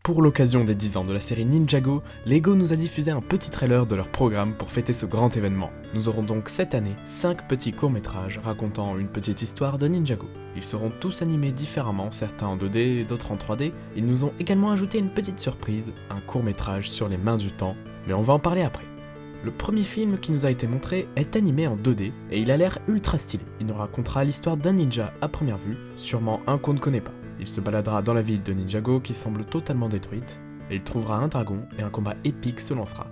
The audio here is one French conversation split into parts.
Pour l'occasion des 10 ans de la série Ninjago, Lego nous a diffusé un petit trailer de leur programme pour fêter ce grand événement. Nous aurons donc cette année 5 petits courts-métrages racontant une petite histoire de Ninjago. Ils seront tous animés différemment, certains en 2D et d'autres en 3D. Ils nous ont également ajouté une petite surprise, un court-métrage sur les mains du temps, mais on va en parler après. Le premier film qui nous a été montré est animé en 2D et il a l'air ultra stylé. Il nous racontera l'histoire d'un ninja à première vue, sûrement un qu'on ne connaît pas. Il se baladera dans la ville de Ninjago qui semble totalement détruite, et il trouvera un dragon et un combat épique se lancera.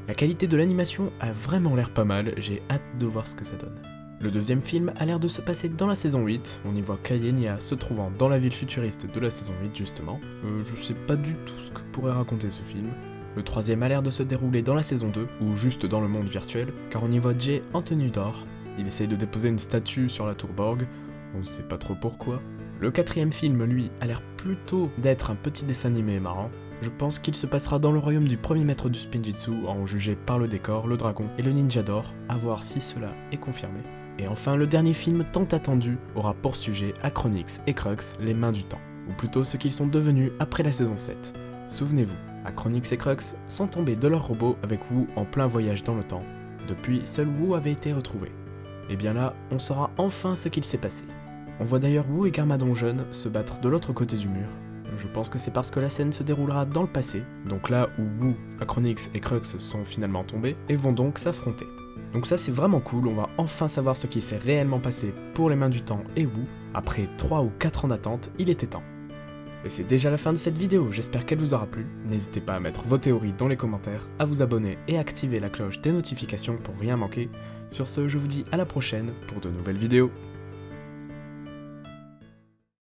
La qualité de l'animation a vraiment l'air pas mal, j'ai hâte de voir ce que ça donne. Le deuxième film a l'air de se passer dans la saison 8, on y voit Kai Enya se trouvant dans la ville futuriste de la saison 8 justement. Je sais pas du tout ce que pourrait raconter ce film. Le troisième a l'air de se dérouler dans la saison 2, ou juste dans le monde virtuel, car on y voit Jay en tenue d'or. Il essaye de déposer une statue sur la tour Borg, on ne sait pas trop pourquoi. Le quatrième film, lui, a l'air plutôt d'être un petit dessin animé marrant. Je pense qu'il se passera dans le royaume du premier maître du Spinjitzu, en jugé par le décor, le dragon et le ninja d'or, à voir si cela est confirmé. Et enfin, le dernier film tant attendu aura pour sujet Acronix et Crux, les mains du temps, ou plutôt ce qu'ils sont devenus après la saison 7. Souvenez-vous, Acronix et Crux sont tombés de leur robot avec Wu en plein voyage dans le temps. Depuis, seul Wu avait été retrouvé. Et bien là, on saura enfin ce qu'il s'est passé. On voit d'ailleurs Wu et Garmadon jeunes se battre de l'autre côté du mur. Je pense que c'est parce que la scène se déroulera dans le passé, donc là où Wu, Acronix et Crux sont finalement tombés, et vont donc s'affronter. Donc ça c'est vraiment cool, on va enfin savoir ce qui s'est réellement passé pour les mains du temps et Wu. Après 3 ou 4 ans d'attente, il était temps. Et c'est déjà la fin de cette vidéo, j'espère qu'elle vous aura plu. N'hésitez pas à mettre vos théories dans les commentaires, à vous abonner et à activer la cloche des notifications pour rien manquer. Sur ce, je vous dis à la prochaine pour de nouvelles vidéos.